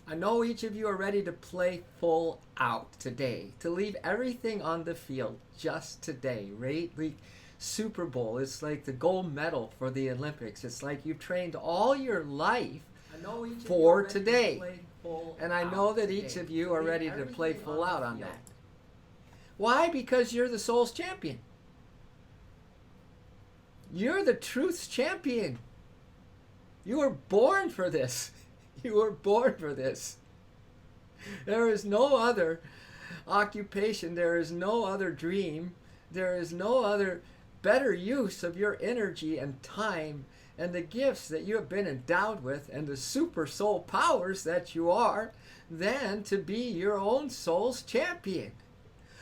I know each of you are ready to play full out today, to leave everything on the field just today, right? Like Super Bowl, it's like the gold medal for the Olympics. It's like you've trained all your life for today. And I know that each of you are ready to play full out on that. Why? Because you're the soul's champion. You're the truth's champion. You were born for this. You were born for this. There is no other occupation. There is no other dream. There is no other better use of your energy and time and the gifts that you have been endowed with and the super soul powers that you are than to be your own soul's champion.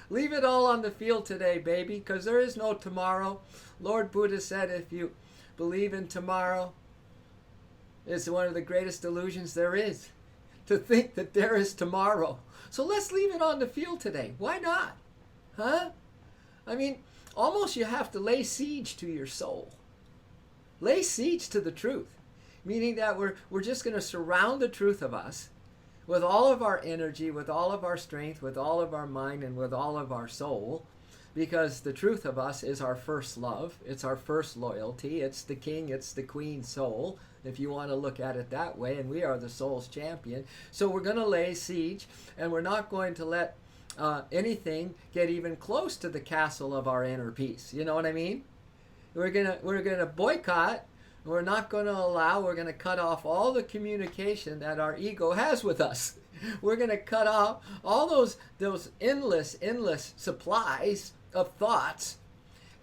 Leave it all on the field today, baby, because there is no tomorrow. Lord Buddha said if you believe in tomorrow, it's one of the greatest illusions there is, to think that there is tomorrow. So let's leave it on the field today. Why not? Huh? I mean, almost you have to lay siege to your soul. Lay siege to the truth. Meaning that we're just going to surround the truth of us with all of our energy, with all of our strength, with all of our mind, and with all of our soul. Because the truth of us is our first love. It's our first loyalty. It's the king, it's the queen soul, if you want to look at it that way. And we are the soul's champion. So we're going to lay siege, and we're not going to let anything get even close to the castle of our inner peace. You know what I mean? We're gonna boycott. We're not going to allow. We're going to cut off all the communication that our ego has with us. We're going to cut off all those endless supplies of thoughts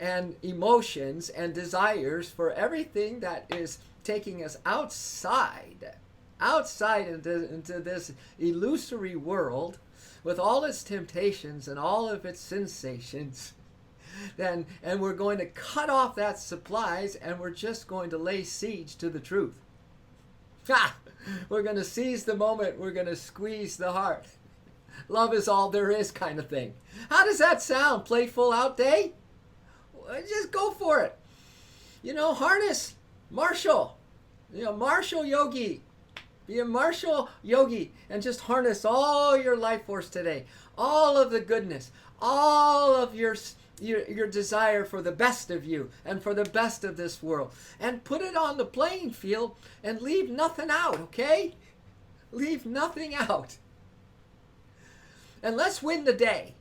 and emotions and desires for everything that is taking us outside into this illusory world with all its temptations and all of its sensations. And we're going to cut off that supplies, and we're just going to lay siege to the truth. Ha! We're going to seize the moment. We're going to squeeze the heart. Love is all there is, kind of thing. How does that sound? Play full out day? Just go for it. Harness martial. Martial yogi. Be a martial yogi and just harness all your life force today. All of the goodness. All of your desire for the best of you and for the best of this world, and put it on the playing field and leave nothing out, okay? Leave nothing out. And let's win the day.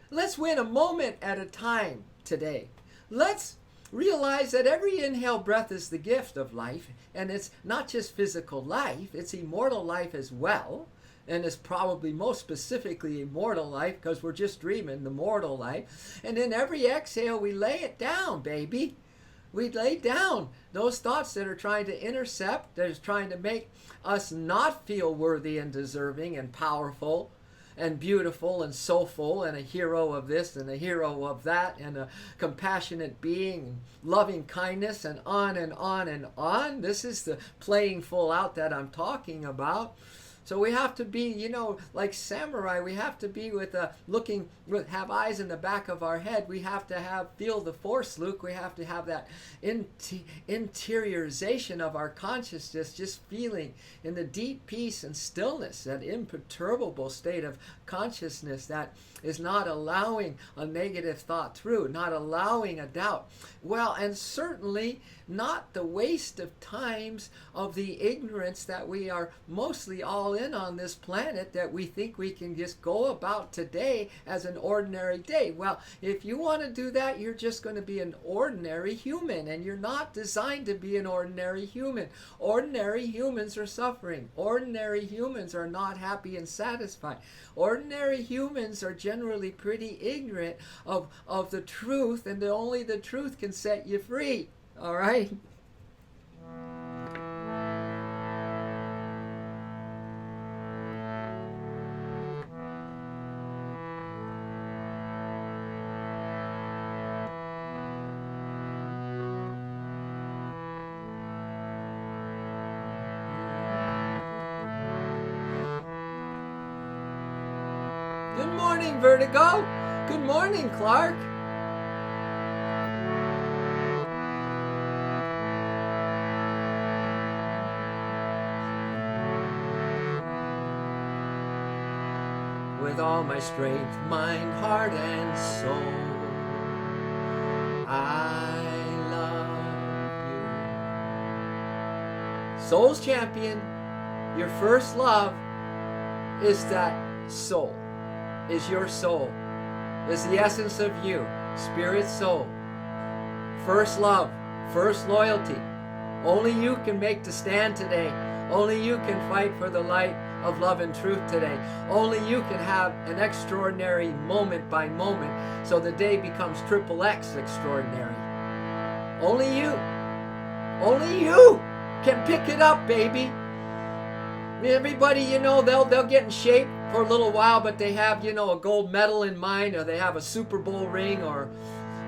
Let's win a moment at a time today. Let's realize that every inhale breath is the gift of life, and it's not just physical life, it's immortal life as well. And it's probably most specifically immortal life, because we're just dreaming the mortal life. And in every exhale, we lay it down, baby. We lay down those thoughts that are trying to intercept, that is trying to make us not feel worthy and deserving and powerful and beautiful and soulful and a hero of this and a hero of that and a compassionate being and loving kindness and on and on and on. This is the playing full out that I'm talking about. So we have to be, like samurai. We have to be have eyes in the back of our head. We have to feel the force, Luke. We have to have that interiorization of our consciousness, just feeling in the deep peace and stillness, that imperturbable state of consciousness that is not allowing a negative thought through, not allowing a doubt. Well, and certainly not the waste of times of the ignorance that we are mostly all in on this planet, that we think we can just go about today as an ordinary day. Well, if you want to do that, you're just going to be an ordinary human, and you're not designed to be an ordinary human. Ordinary humans are suffering. Ordinary humans are not happy and satisfied. Ordinary humans are generally pretty ignorant of the truth, and only the truth can set you free. All right? Good morning, Vertigo. Good morning, Clark. with all my strength, mind, heart, and soul. I love you. Soul's champion, your first love is that soul, is your soul, is the essence of you, spirit, soul. First love, first loyalty. Only you can make the stand today. Only you can fight for the light of love and truth today. Only you can have an extraordinary moment by moment so the day becomes triple X extraordinary. Only you can pick it up, baby. Everybody, they'll get in shape for a little while, but they have, a gold medal in mind, or they have a Super Bowl ring, or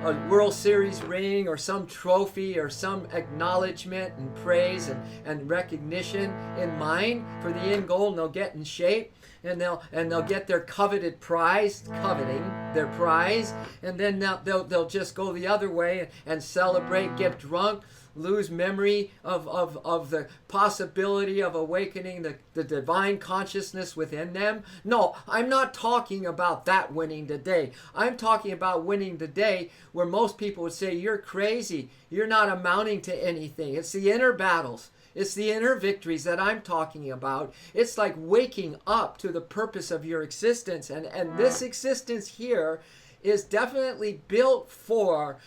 a World Series ring, or some trophy, or some acknowledgement and praise and recognition in mind for the end goal, and they'll get in shape, and they'll get their coveted prize, coveting their prize, and then they'll just go the other way and celebrate, get drunk, lose memory of the possibility of awakening the divine consciousness within them. No, I'm not talking about that winning today. I'm talking about winning today where most people would say, you're crazy. You're not amounting to anything. It's the inner battles. It's the inner victories that I'm talking about. It's like waking up to the purpose of your existence. And this existence here is definitely built for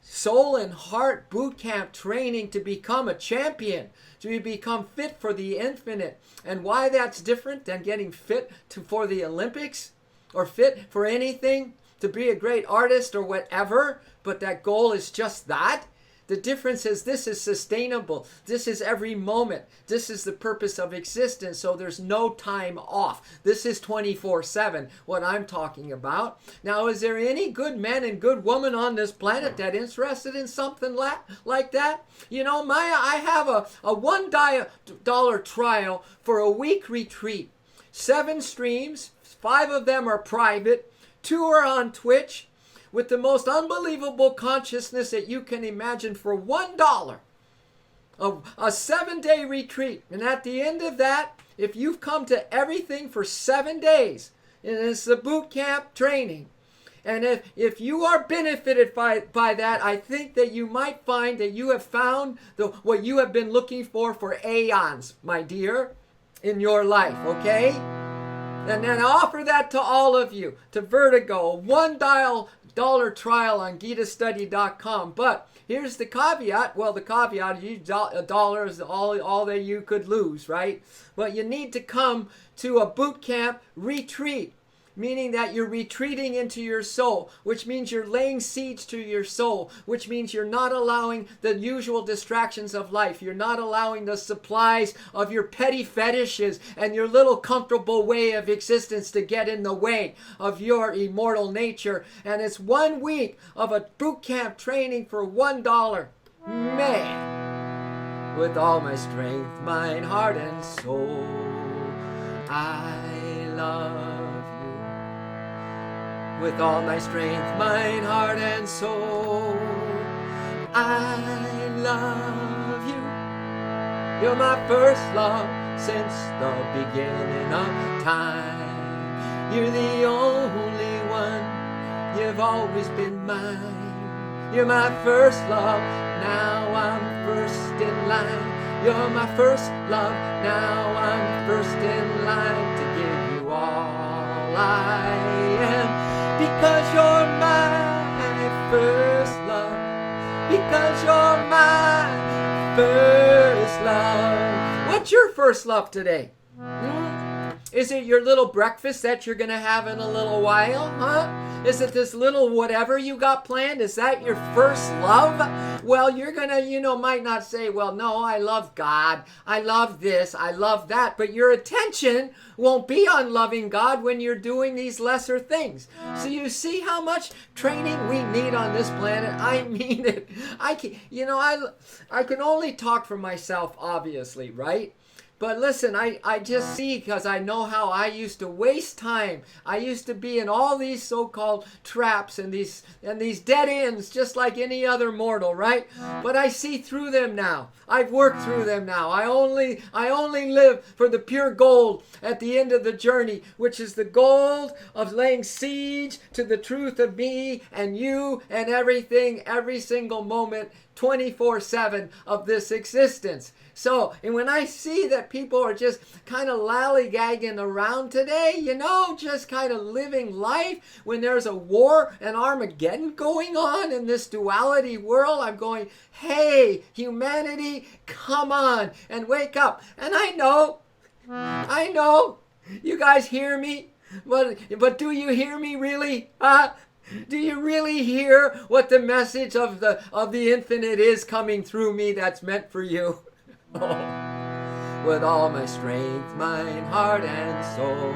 soul and heart boot camp training to become a champion, to become fit for the infinite. And why that's different than getting fit for the Olympics or fit for anything, to be a great artist or whatever, but that goal is just that. The difference is this is sustainable. This is every moment. This is the purpose of existence, so there's no time off. This is 24/7, what I'm talking about. Now, is there any good man and good woman on this planet that interested in something like that? Maya, I have a $1 trial for a week retreat. 7 streams, 5 of them are private, 2 are on Twitch, with the most unbelievable consciousness that you can imagine for $1. A 7-day retreat. And at the end of that, if you've come to everything for 7 days, and it's the boot camp training, and if you are benefited by that, I think that you might find that you have found what you have been looking for aeons, my dear, in your life, okay? And then I offer that to all of you, to Vertigo, $1 trial on GitaStudy.com. But here's the caveat. Well, the caveat is $1 is all that you could lose, right? But you need to come to a boot camp retreat, meaning that you're retreating into your soul, which means you're laying siege to your soul, which means you're not allowing the usual distractions of life. You're not allowing the supplies of your petty fetishes and your little comfortable way of existence to get in the way of your immortal nature. And it's 1 week of a boot camp training for $1. Man, with all my strength, mind, heart, and soul, I love with all my strength, mind, heart, and soul. I love you. You're my first love since the beginning of time. You're the only one. You've always been mine. You're my first love. Now I'm first in line. You're my first love. Now I'm first in line to give you all I am. Because you're my first love. Because you're my first love. What's your first love today? Is it your little breakfast that you're going to have in a little while? Huh? Is it this little whatever you got planned? Is that your first love? Well, you're going to, might not say, well, no, I love God. I love this. I love that. But your attention won't be on loving God when you're doing these lesser things. So you see how much training we need on this planet? I mean it. I can only talk for myself, obviously, right? But listen, I just see, because I know how I used to waste time. I used to be in all these so-called traps and these dead ends, just like any other mortal, right? But I see through them now. I've worked through them now. I only live for the pure gold at the end of the journey, which is the gold of laying siege to the truth of me and you and everything, every single moment, 24/7 of this existence. So, and when I see that people are just kind of lollygagging around today, just kind of living life when there's a war and Armageddon going on in this duality world, I'm going, hey, humanity, come on and wake up. And I know, you guys hear me, but do you hear me really? Do you really hear what the message of the infinite is coming through me that's meant for you? Oh, with all my strength, mind, heart, and soul,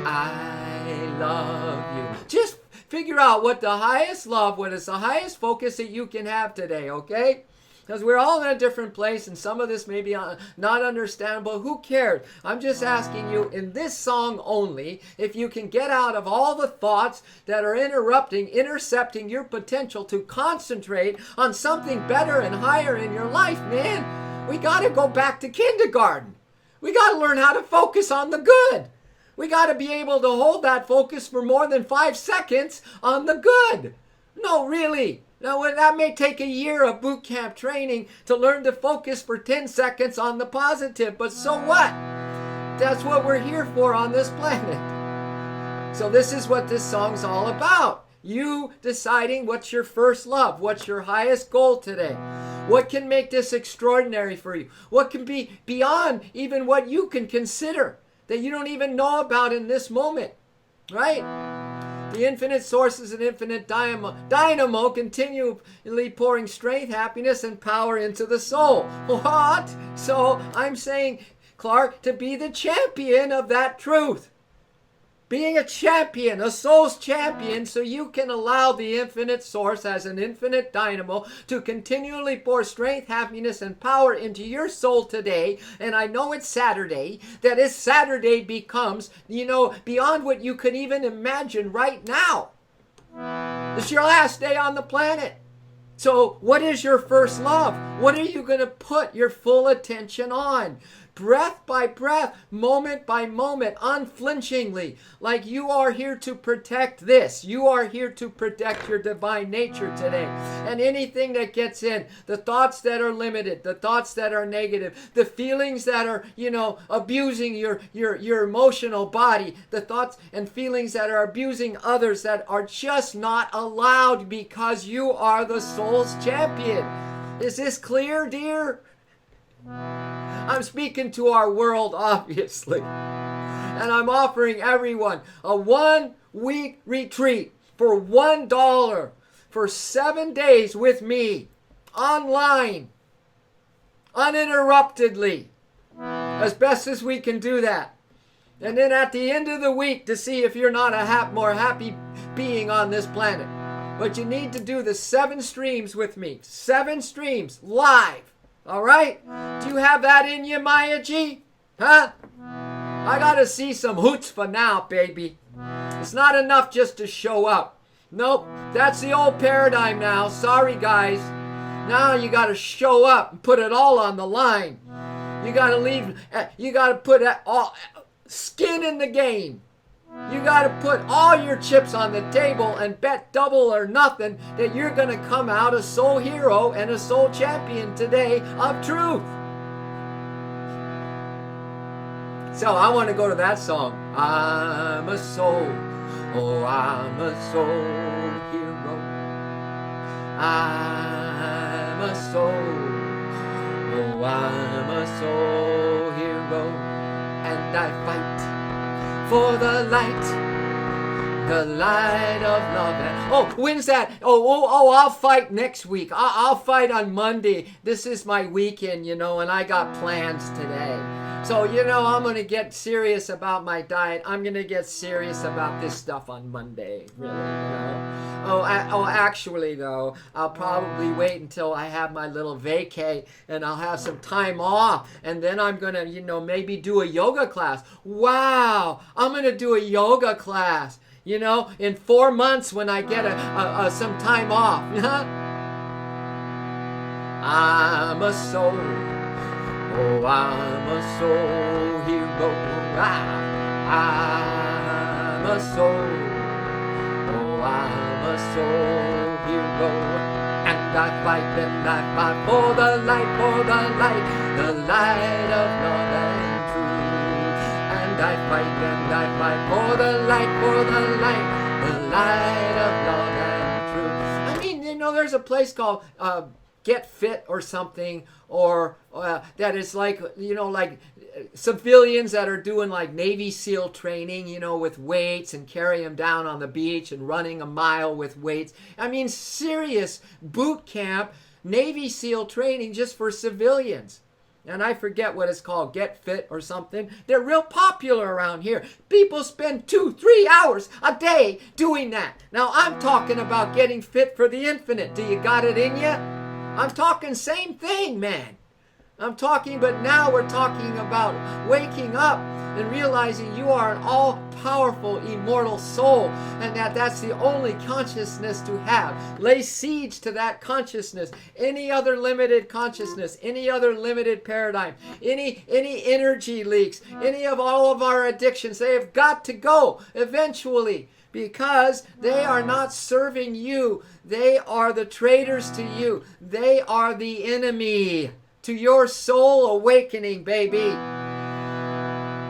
I love you. Just figure out what the highest love, what is the highest focus that you can have today, okay? Because we're all in a different place, and some of this may be not understandable. Who cares? I'm just asking you, in this song only, if you can get out of all the thoughts that are intercepting your potential to concentrate on something better and higher in your life, man. We got to go back to kindergarten. We got to learn how to focus on the good. We got to be able to hold that focus for more than 5 seconds on the good. No, really. Now, that may take a year of boot camp training to learn to focus for 10 seconds on the positive, but so what? That's what we're here for on this planet. So this is what this song's all about. You deciding what's your first love, what's your highest goal today. What can make this extraordinary for you? What can be beyond even what you can consider that you don't even know about in this moment, right? The infinite source is an infinite dynamo continually pouring strength, happiness, and power into the soul. What? So I'm saying, Clark, to be the champion of that truth. Being a champion, a soul's champion, so you can allow the infinite source as an infinite dynamo to continually pour strength, happiness, and power into your soul today. And I know it's Saturday, that as Saturday becomes, beyond what you could even imagine right now. It's your last day on the planet. So what is your first love? What are you going to put your full attention on? Breath by breath, moment by moment, unflinchingly, like you are here to protect this. You are here to protect your divine nature today. And anything that gets in, the thoughts that are limited, the thoughts that are negative, the feelings that are, abusing your emotional body, the thoughts and feelings that are abusing others that are just not allowed, because you are the soul's champion. Is this clear, dear? I'm speaking to our world, obviously. And I'm offering everyone a 1-week retreat for $1 for 7 days with me, online, uninterruptedly, as best as we can do that. And then at the end of the week, to see if you're not a more happy being on this planet. But you need to do the 7 streams with me. 7 streams, live. All right? Do you have that in you, Maya G? Huh? I gotta see some chutzpah now, baby. It's not enough just to show up. Nope, that's the old paradigm now. Sorry, guys. Now you gotta show up and put it all on the line. You gotta put all skin in the game. You got to put all your chips on the table and bet double or nothing that you're going to come out a soul hero and a soul champion today of truth. So I want to go to that song. I'm a soul. Oh, I'm a soul hero. I'm a soul. Oh, I'm a soul hero. And I fight for the light the light of love. Oh, when's that? I'll fight next week. I'll fight on Monday. This is my weekend, and I got plans today. So, I'm going to get serious about my diet. I'm going to get serious about this stuff on Monday, really, actually, though, I'll probably wait until I have my little vacay and I'll have some time off. And then I'm going to, maybe do a yoga class. Wow, I'm going to do a yoga class, in 4 months when I get some time off. I'm a soul. Oh, I'm a soul hero. I'm a soul. Oh, I'm a soul hero. And I fight and I fight for the light, the light of love and truth. And I fight and I fight for the light, the light of love and truth. I mean, there's a place called Get Fit or something, or that is like, like civilians that are doing like Navy SEAL training, with weights and carry them down on the beach and running a mile with weights. I mean, serious boot camp, Navy SEAL training just for civilians. And I forget what it's called, Get Fit or something. They're real popular around here. People spend 2-3 hours a day doing that. Now, I'm talking about getting fit for the infinite. Do you got it in you? I'm talking same thing, man. But now we're talking about waking up and realizing you are an all-powerful, immortal soul, and that's the only consciousness to have. Lay siege to that consciousness. Any other limited consciousness, any other limited paradigm, any energy leaks, any of all of our addictions, they have got to go eventually. Because they are not serving you. They are the traitors to you. They are the enemy to your soul awakening, baby.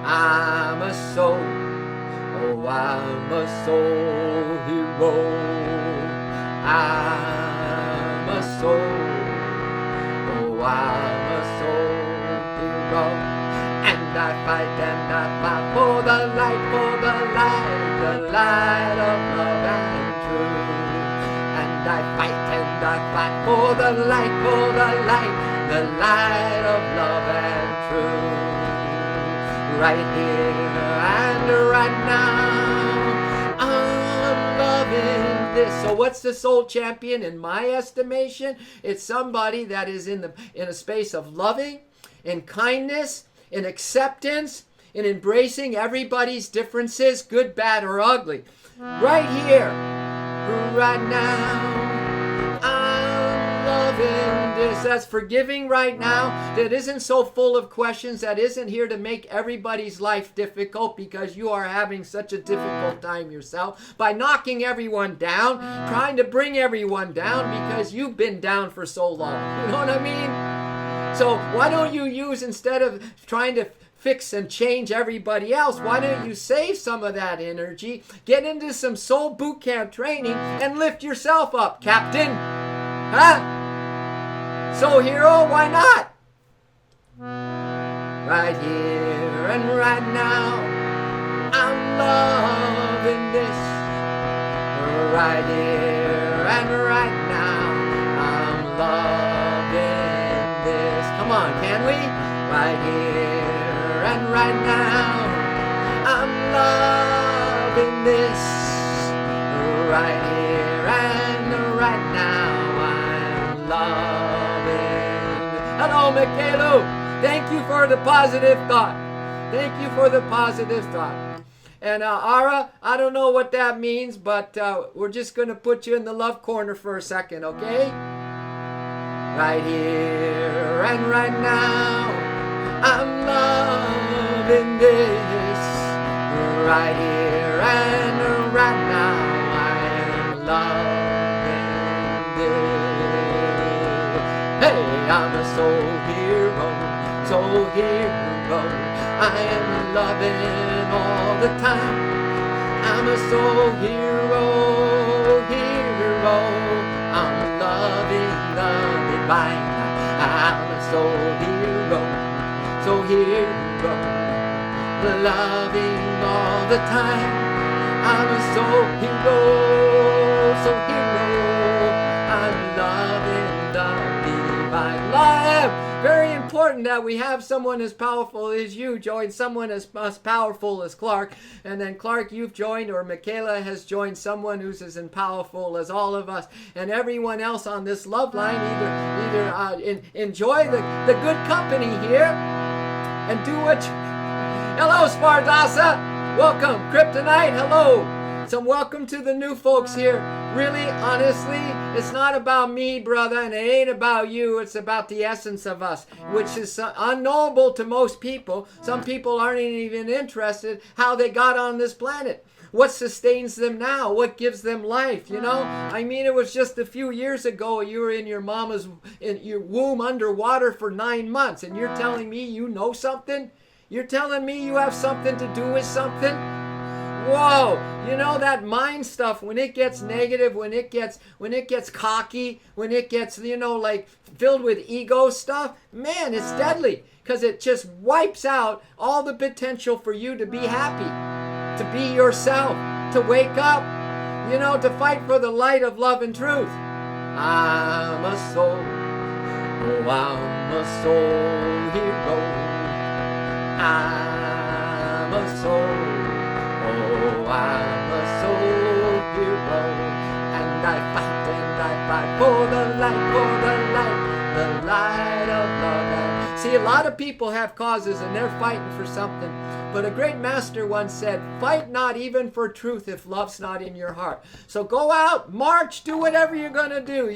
I'm a soul. Oh, I'm a soul hero. I'm a soul. Oh, I'm a soul hero. And I fight for the light, the light of love and truth. And I fight for the light, the light of love and truth. Right here and right now, I'm loving this. So what's the soul champion in my estimation? It's somebody that is in a space of loving, in kindness, in acceptance, in embracing everybody's differences, good, bad, or ugly. Right here, right now, I'm loving this. That's forgiving right now. That isn't so full of questions. That isn't here to make everybody's life difficult because you are having such a difficult time yourself by knocking everyone down, trying to bring everyone down because you've been down for so long. You know what I mean? So why don't you use, instead of trying to fix and change everybody else, why don't you save some of that energy, get into some soul boot camp training, and lift yourself up, Captain? Huh? Soul hero, why not? Right here and right now, I'm loving this. Right here and right now, I'm loving this. Come on, can we? Right here and right now, I'm loving this. Right here and right now, I'm loving. Hello, Michaelo. Thank you for the positive thought. Thank you for the positive thought. And Ara, I don't know what that means, but we're just going to put you in the love corner for a second, okay? Right here and right now, I'm loving this. Right here and right now, I'm loving this. Hey, I'm a soul hero, soul hero. I am loving all the time. I'm a soul hero, hero. I'm loving the divine. I'm a soul hero, soul hero. Loving all the time. I'm a soul hero, so hero. I'm loving the divine life. Very important that we have someone as powerful as you join someone as powerful as Clark, and then Clark, you've joined, or Michaela has joined someone who's as powerful as all of us, and everyone else on this love line. Either enjoy the good company here, and do what. Hello, Spardasa. Welcome, Kryptonite. Hello. So welcome to the new folks here. Really, honestly, it's not about me, brother, and it ain't about you. It's about the essence of us, which is unknowable to most people. Some people aren't even interested how they got on this planet. What sustains them now? What gives them life? You know, I mean, it was just a few years ago you were in your your womb underwater for 9 months, and you're telling me you know something? You're telling me you have something to do with something? Whoa, you know that mind stuff, when it gets negative, when it gets cocky, when it gets, like filled with ego stuff, man, it's deadly, because it just wipes out all the potential for you to be happy, to be yourself, to wake up, to fight for the light of love and truth. I'm a soul, oh, I'm a soul hero. I'm a soul. Oh, I'm a soul hero, and I fight for the light of love. See, a lot of people have causes and they're fighting for something, but a great master once said, fight not even for truth if love's not in your heart. So go out, march, do whatever you're going to do,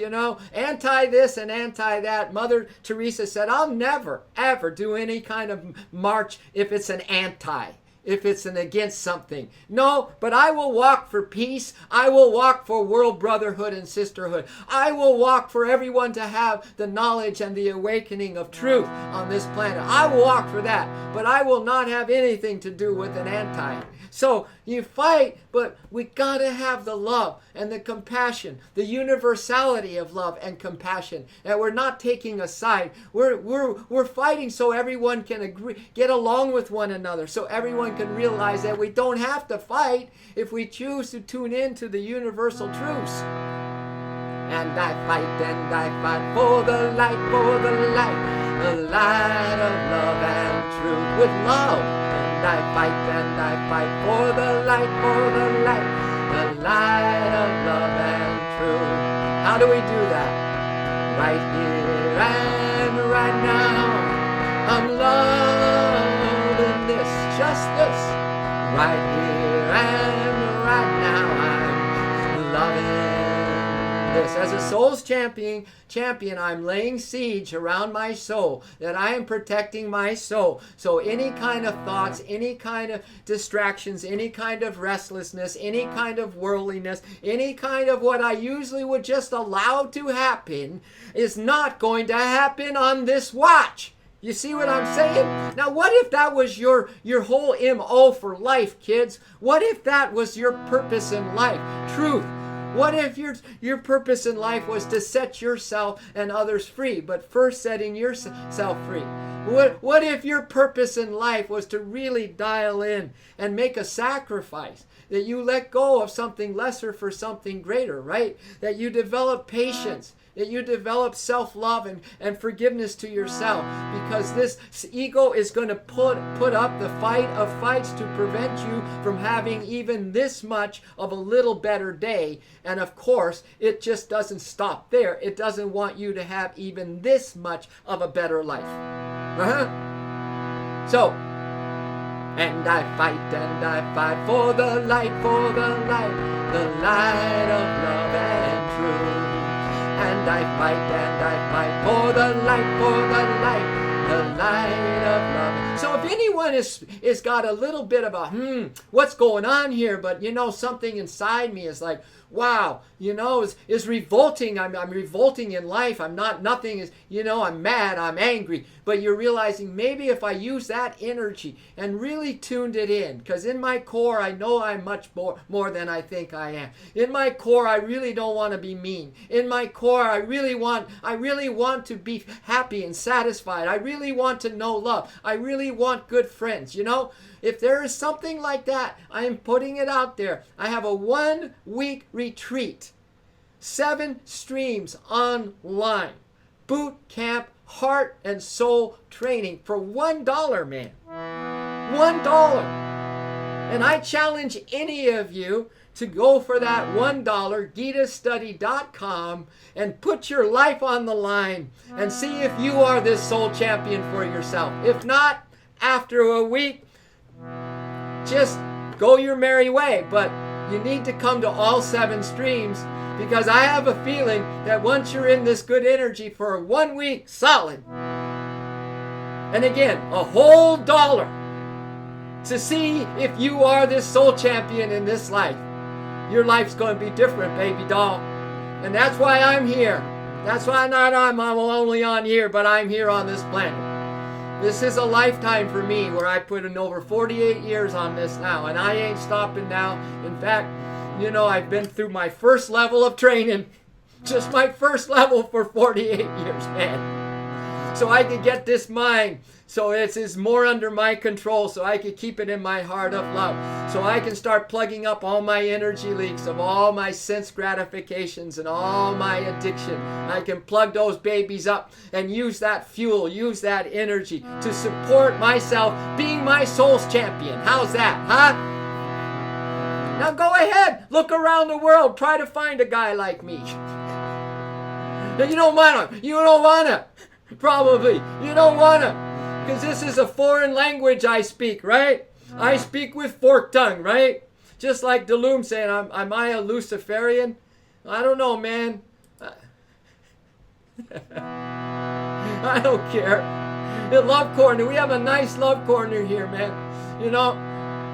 anti this and anti that. Mother Teresa said, I'll never, ever do any kind of march if it's an anti. If it's an against something. No, but I will walk for peace. I will walk for world brotherhood and sisterhood. I will walk for everyone to have the knowledge and the awakening of truth on this planet. I will walk for that, but I will not have anything to do with an anti. So you fight, but we gotta have the love and the compassion, the universality of love and compassion. And we're not taking a side. We're fighting so everyone can agree, get along with one another, so everyone can realize that we don't have to fight if we choose to tune in to the universal truths. And I fight for the light of love and truth with love. And I fight for the light of love and truth. How do we do that? Right here and right now, I'm loving this, just this. Right here and right now, I'm loving this. As a soul's champion, I'm laying siege around my soul, that I am protecting my soul. So any kind of thoughts, any kind of distractions, any kind of restlessness, any kind of worldliness, any kind of what I usually would just allow to happen is not going to happen on this watch. You see what I'm saying? Now, what if that was your whole MO for life, kids? What if that was your purpose in life? Truth. What if your purpose in life was to set yourself and others free, but first setting yourself free? What if your purpose in life was to really dial in and make a sacrifice? That you let go of something lesser for something greater, right? That you develop patience. That you develop self-love and forgiveness to yourself, because this ego is going to put up the fight of fights to prevent you from having even this much of a little better day. And of course, it just doesn't stop there. It doesn't want you to have even this much of a better life. So, and I fight for the light of love and truth. And I fight for the light of love. So if anyone is got a little bit of a, what's going on here? But something inside me is like, wow, is revolting. I'm revolting in life. I'm not, nothing is, I'm mad, I'm angry. But you're realizing maybe if I use that energy and really tuned it in, because in my core, I know I'm much more than I think I am. In my core, I really don't want to be mean. In my core, I really want to be happy and satisfied. I really want to know love. I really want good friends. If there is something like that, I am putting it out there. I have a 1-week retreat, 7 streams online, boot camp, heart and soul training for $1, man. $1. And I challenge any of you to go for that $1, GitaStudy.com, and put your life on the line and see if you are this soul champion for yourself. If not, after a week, just go your merry way. But you need to come to all 7 streams, because I have a feeling that once you're in this good energy for 1 week solid, and again, a whole $1 to see if you are this soul champion in this life, your life's going to be different, baby doll. And that's why I'm here. That's why I'm only on here, but I'm here on this planet. This is a lifetime for me, where I put in over 48 years on this now, and I ain't stopping now. In fact, I've been through my first level of training, just my first level for 48 years, man. So I could get this mind, so it's more under my control, so I could keep it in my heart of love, so I can start plugging up all my energy leaks of all my sense gratifications and all my addiction. I can plug those babies up and use that fuel, use that energy to support myself being my soul's champion. How's that, huh? Now go ahead, look around the world, try to find a guy like me. You don't wanna, probably. You don't wanna, because this is a foreign language I speak, right? I speak with forked tongue, right? Just like Delum saying, am I a Luciferian? I don't know, man. I don't care. The love corner, we have a nice love corner here, man.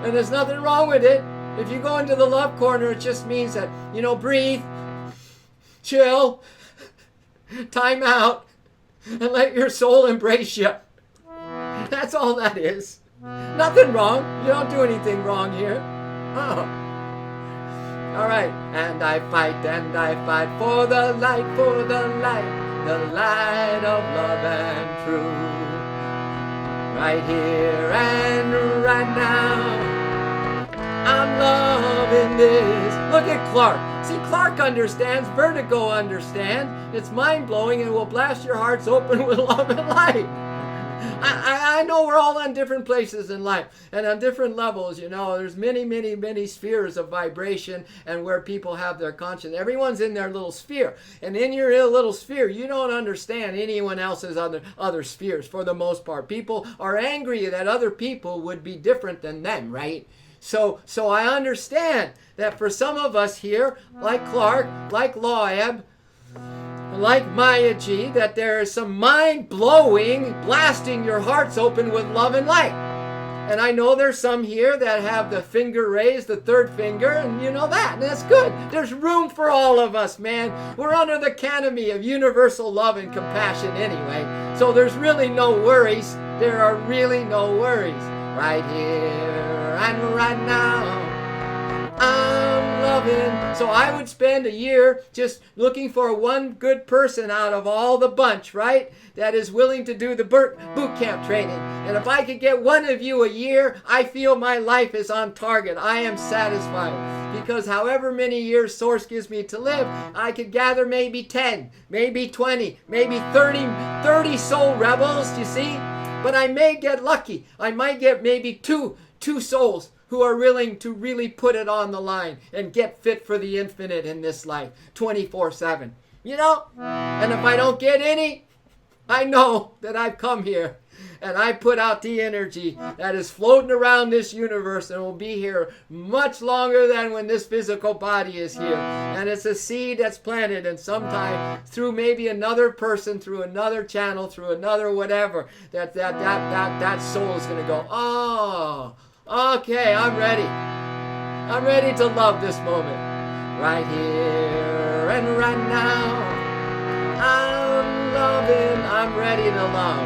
And there's nothing wrong with it. If you go into the love corner, it just means that, breathe, chill, time out, and let your soul embrace you. That's all that is. Nothing wrong. You don't do anything wrong here. Oh. All right. And I fight for the light, the light of love and truth. Right here and right now. I'm loving this. Look at Clark. See, Clark understands. Vertigo understands. It's mind-blowing and will blast your hearts open with love and light. I know we're all on different places in life and on different levels. There's many spheres of vibration and where people have their conscience. Everyone's in their little sphere. And in your little sphere, you don't understand anyone else's other spheres for the most part. People are angry that other people would be different than them, right? So I understand that for some of us here, like Clark, like Loeb, like Maya G, that there is some mind-blowing, blasting your hearts open with love and light. And I know there's some here that have the finger raised, the third finger, and that, and that's good. There's room for all of us, man. We're under the canopy of universal love and compassion anyway. So there's really no worries. There are really no worries. Right here and right now, I'm loving. So I would spend a year just looking for one good person out of all the bunch, right? That is willing to do the boot camp training. And if I could get one of you a year, I feel my life is on target. I am satisfied. Because however many years Source gives me to live, I could gather maybe 10, maybe 20, maybe 30 soul rebels, you see? But I may get lucky. I might get maybe two souls who are willing to really put it on the line and get fit for the infinite in this life 24/7. And if I don't get any, I know that I've come here and I put out the energy that is floating around this universe and will be here much longer than when this physical body is here. And it's a seed that's planted, and sometime through maybe another person, through another channel, through another whatever, that soul is going to go, oh, okay, I'm ready. I'm ready to love this moment. right here and right now. I'm loving, I'm ready to love,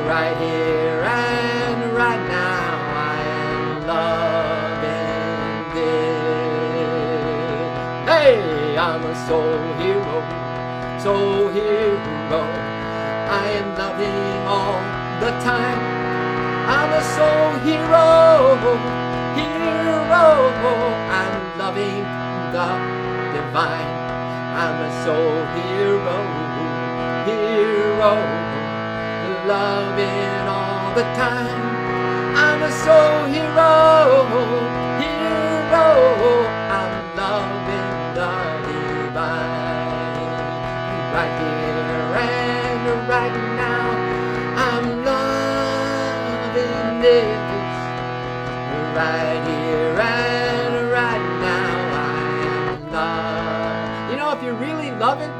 right here and right now. I am loving this. Hey, I'm a soul hero, soul hero. I am loving all the time. I'm a soul hero, hero. I'm loving the divine. I'm a soul hero, hero. Loving all the time. I'm a soul hero, hero. I'm loving the divine. Right here and right now. I'm loving this. Right here and right now. I am love. You know, if you're really loving,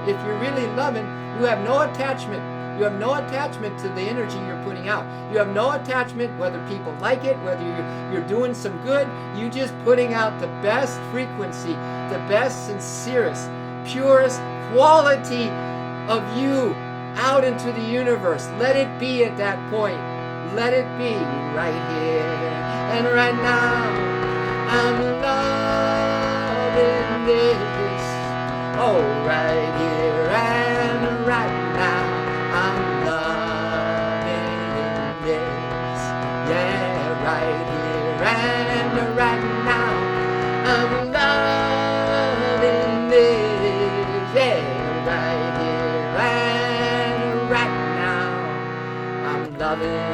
you have no attachment. You have no attachment to the energy you're putting out. You have no attachment whether people like it, whether you're doing some good. You're just putting out the best frequency, the best, sincerest, purest quality of you out into the universe. Let it be at that point. Let it be right here and right now. I'm loving this. Oh, right here and right now. I'm loving this. Yeah, right here and right now. I'm loving this. Yeah, right here and right now. I'm loving.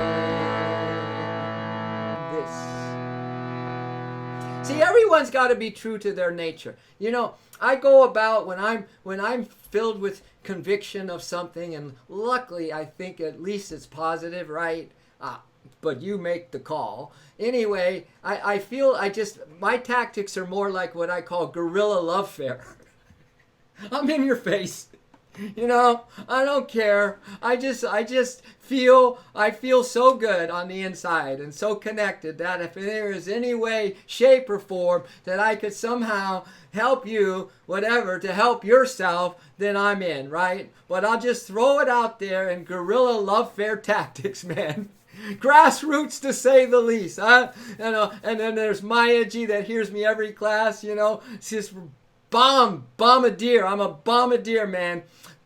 See, everyone's got to be true to their nature. You know, I go about when I'm filled with conviction of something, and luckily I think at least it's positive, right? But you make the call. Anyway, I feel my tactics are more like what I call guerrilla love fare. I'm in your face. You know, I don't care. I just feel so good on the inside and so connected that if there is any way, shape, or form that I could somehow help you, whatever, to help yourself, then I'm in, right? But I'll just throw it out there in guerrilla love fare tactics, man. Grassroots, to say the least, huh? You know, and then there's Maya G that hears me every class, you know. It's just bombardier. I'm a bombardier, man.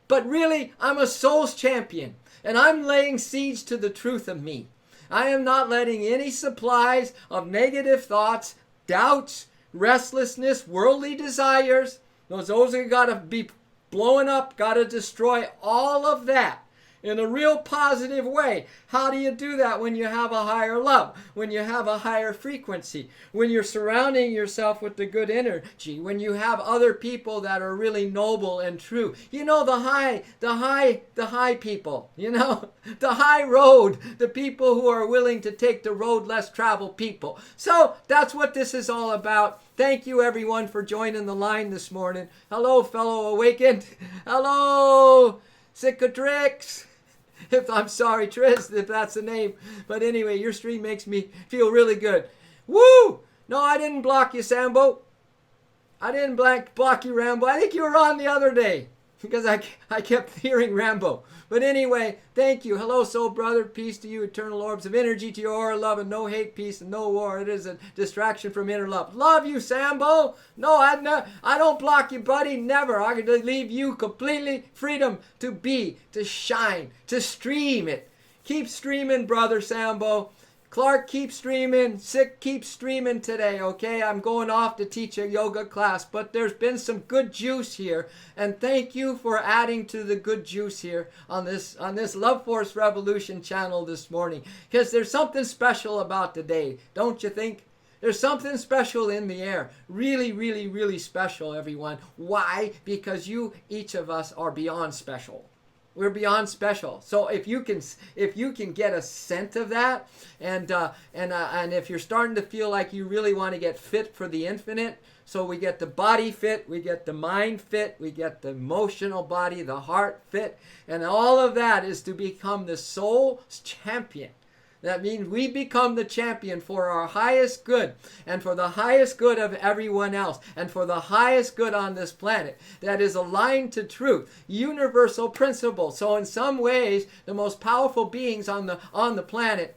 But really, I'm a soul's champion, and I'm laying siege to the truth of me. I am not letting any supplies of negative thoughts, doubts, restlessness, worldly desires, those are got to be blowing up, got to destroy all of that in a real positive way. How do you do that? When you have a higher love, when you have a higher frequency, when you're surrounding yourself with the good energy, when you have other people that are really noble and true. You know, the high people, you know, the high road, the people who are willing to take the road less traveled people. So that's what this is all about. Thank you, everyone, for joining the line this morning. Hello, fellow awakened. Hello, Cicatrix. I'm sorry, Tris, if that's the name. But anyway, your stream makes me feel really good. Woo! No, I didn't block you, Sambo. I didn't block you, Rambo. I think you were on the other day because I kept hearing Rambo. But anyway, thank you. Hello, soul brother. Peace to you, eternal orbs of energy to your aura, love, and no hate, peace, and no war. It is a distraction from inner love. Love you, Sambo. No, I don't block you, buddy. Never. I can leave you completely freedom to be, to shine, to stream it. Keep streaming, brother Sambo. Clark, keep streaming. Sick, keep streaming today, okay? I'm going off to teach a yoga class, but there's been some good juice here, and thank you for adding to the good juice here on this Love Force Revolution channel this morning, because there's something special about today, don't you think? There's something special in the air. Really, really, really special, everyone. Why? Because each of us, are beyond special. We're beyond special. So if you can get a scent of that, and if you're starting to feel like you really want to get fit for the infinite, so we get the body fit, we get the mind fit, we get the emotional body, the heart fit, and all of that is to become the soul's champion. That means we become the champion for our highest good and for the highest good of everyone else and for the highest good on this planet that is aligned to truth, universal principle. So in some ways, the most powerful beings on the planet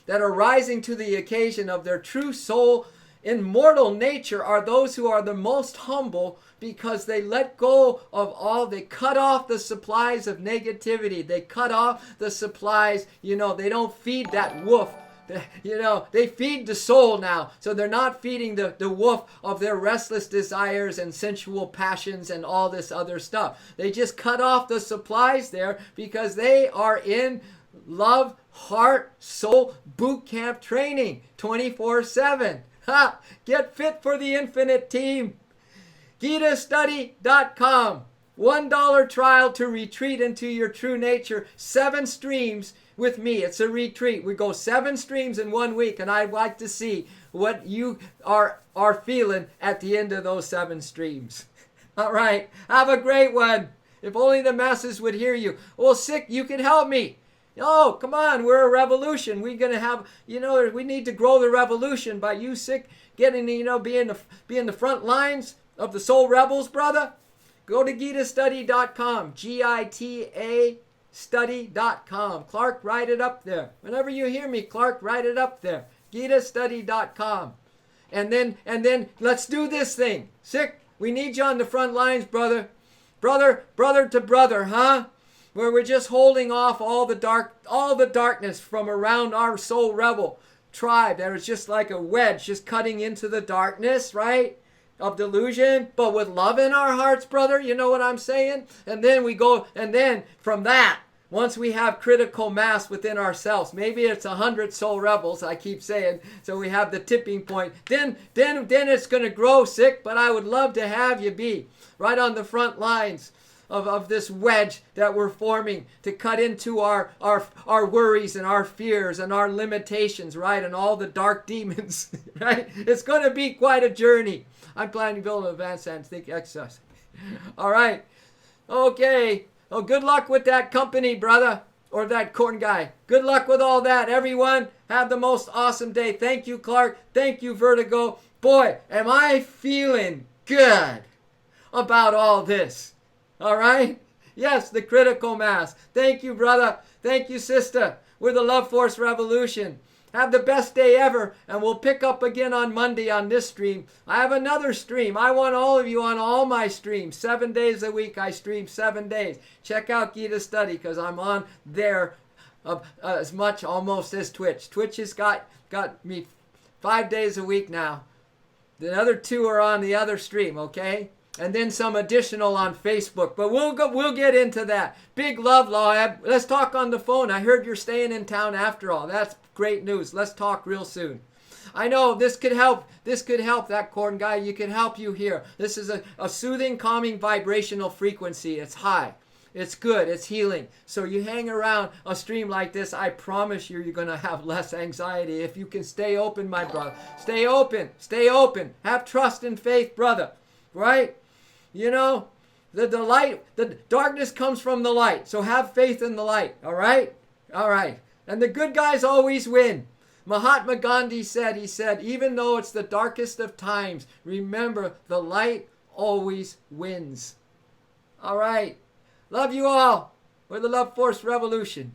that are rising to the occasion of their true soul immortal nature are those who are the most humble, because they let go of all, they cut off the supplies of negativity. They cut off the supplies, they don't feed that wolf. They feed the soul now. So they're not feeding the wolf of their restless desires and sensual passions and all this other stuff. They just cut off the supplies there because they are in love, heart, soul, boot camp training 24/7. Get fit for the infinite team. GitaStudy.com. $1 trial to retreat into your true nature. 7 streams with me. It's a retreat. We go 7 streams in 1 week, and I'd like to see what you are feeling at the end of those 7 streams. All right. Have a great one. If only the masses would hear you. Well, sick, you can help me. Oh, come on. We're a revolution. We're going to have, we need to grow the revolution by you sick getting, being the front lines of the soul rebels, brother. Go to GitaStudy.com, GITA study.com. Clark, write it up there. Whenever you hear me, Clark, write it up there. GitaStudy.com. And then let's do this thing. Sick, we need you on the front lines, brother. Brother to brother, huh? Where we're just holding off all the darkness from around our soul rebel tribe. That is just like a wedge just cutting into the darkness, right? Of delusion, but with love in our hearts, brother. You know what I'm saying? And then we go, and then from that, once we have critical mass within ourselves, maybe it's 100 soul rebels, I keep saying, so we have the tipping point, then it's going to grow sick, but I would love to have you be right on the front lines of this wedge that we're forming to cut into our worries and our fears and our limitations, right? And all the dark demons, right? It's going to be quite a journey. I'm planning to build an advanced think exercise. All right. Okay. Oh, good luck with that company, brother, or that corn guy. Good luck with all that, everyone. Have the most awesome day. Thank you, Clark. Thank you, Vertigo. Boy, am I feeling good about all this. All right? Yes, the critical mass. Thank you, brother. Thank you, sister. We're the Love Force Revolution. Have the best day ever, and we'll pick up again on Monday on this stream. I have another stream. I want all of you on all my streams. 7 days a week, I stream 7 days. Check out Gita Study, because I'm on there as much almost as Twitch. Twitch has got me 5 days a week now. The other 2 are on the other stream, okay? And then some additional on Facebook. But we'll get into that. Big love, Law. Let's talk on the phone. I heard you're staying in town after all. That's great news. Let's talk real soon. I know this could help. This could help that corn guy. You can help you here. This is a soothing, calming, vibrational frequency. It's high. It's good. It's healing. So you hang around a stream like this, I promise you're going to have less anxiety if you can stay open, my brother. Stay open. Stay open. Have trust and faith, brother. Right? The light, the darkness comes from the light. So have faith in the light. All right? All right. And the good guys always win. Mahatma Gandhi said, even though it's the darkest of times, remember the light always wins. All right. Love you all. We're the Love Force Revolution.